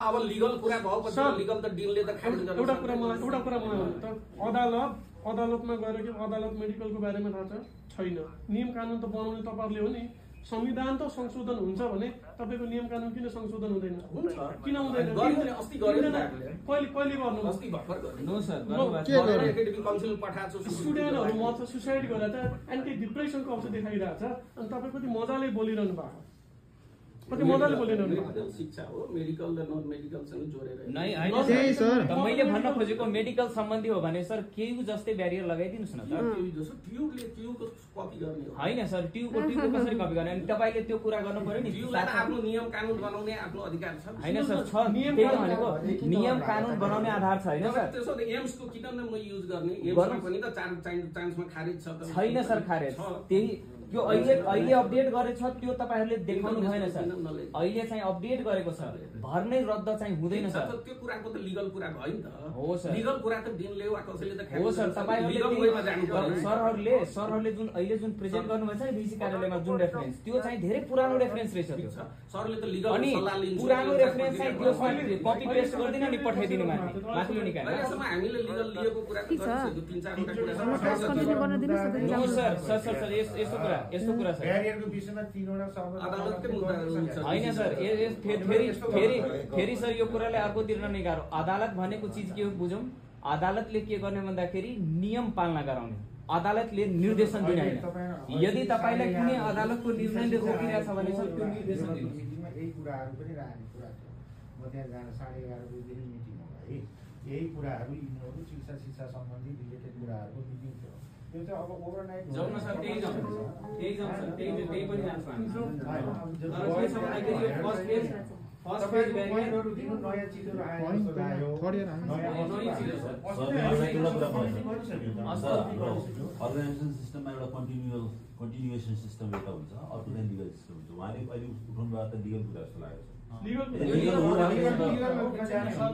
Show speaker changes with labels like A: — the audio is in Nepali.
A: अब लिगल कुरा भएपछि लिगल त डिलले त खारिज गर्न
B: एउटा कुरा मलाई भन्नु त अदालतमा गएर कि अदालत मेडिकलको बारेमा थाहा छैन नियम कानुन त बनाउने तपाईहरुले हो नि संविधान त संशोधन हुन्छ भने तपाईको नियम कानुन किन संशोधन हुँदैन किन हुँदैन
A: अस्ति गरेन
B: कहिले गर्नु
A: अस्ति भर्खर गरेन
C: नो सर
A: एकेडेमिक काउन्सिल पठाएको छु
B: स्टुडेन्टहरु म त सुसाइड गरेर त एन्टी डिप्रेसनको औषधि देखाइरहेछ अनि तपाई कति मजाले बोलिरहनु भएको कति मजाले बोलिरहनु
A: शिक्षा हो मेडिकल र नन मेडिकल सँग जोडेर
C: नै हैन सर मैले भन्न खोजेको मेडिकल सम्बन्धी हो भने सर क्यू जस्तै ब्यारियर लगाइदिनुस् न त
A: ट्युबको कपी गर्ने हो
C: हैन सर ट्युबको कसरी कपी गर्ने अनि तपाईले त्यो कुरा गर्नु पर्यो नि
A: ट्युबलाई आफ्नो नियम कानुन बनाउने आफ्नो अधिकार छ
C: हैन सर छ त्यही भनेको नियम कानुन बनाउने आधार छ हैन सर
A: त्यसो त एम्स को किन म युज गर्ने एम्स पनि त चान्समा खारिज छ त
C: छैन सर खारिज त्यही त्यो अहिले अपडेट गरेछ त्यो तपाईहरुले देखाउनु भएन सर अहिले चाहिँ अपडेट गरेको छ भर नै रद्द चाहिँ हुँदैन सर
A: त्यो कुराको त लिगल कुरा भयो नि त
C: हो सर
A: लिगल कुरा त दिनले वा कसैले त
C: हो सर तपाईहरुले सरहरुले जुन अहिले जुन प्रेजेन्ट गर्नुभएको छ नि भिसी कार्यालयमा जुन रेफरेन्स त्यो चाहिँ धेरै पुरानो रेफरेन्स रहेछ त्यो
A: सरले त लिगल
C: सल्लाह लिन्छ पुरानो रेफरेन्स चाहिँ त्यसमा कपी पेस्ट गर्दिन अनि पठाइदिनु माथिल्लो निकाय
A: अहिलेसम्म हामीले लिगल लिएको कुरा त गरिसक्यो 3-4 वटा कुरा
C: नो सर यस्तो कुरा छ
D: ब्यारियरको विषयमा 3 वटा सब
A: अदालतकै मुद्दाहरु हुन्छ
C: हैन सर फेरि सर यो कुरालाई अर्को तिर्न नै गाह्रो अदालत भनेको चीज के हो बुझौं अदालतले के गर्ने भन्दाखेरि नियम पालना गराउने अदालतले निर्देशन दिने हैन यदि तपाईलाई कुनै अदालतको निर्णयले रोकिरहेछ भने सर त्यो निर्देशन दिनु
D: यही कुराहरु पनि राख्ने कुरा छ म त्यहाँ जान 11:30 बजेदेखि मिटिङ हो है यही कुराहरु यिनीहरु शिक्षा सम्बन्धी रिलेटेड कुराहरुको मिटिङ थियो त्यो चाहिँ अब ओभरनाइट
C: जाउँ न सर त्यही जाउँ सर त्यही पनि जान्छ हामी फर्स्ट पेज
D: ब्यारियरहरु दिनु नयाँ चीजहरु आयो जस्तो लाग्यो
C: नयाँ चीज
E: अर्गनाइजेसन सिस्टममा एउटा कन्टिन्युएसन सिस्टम एउटा हुन्छ अर्को चाहिँ लिगल सिस्टम हुन्छ उहाँले अहिले उठाउनु भएको त लिगल कुरा जस्तो लागेको छ
B: लिगल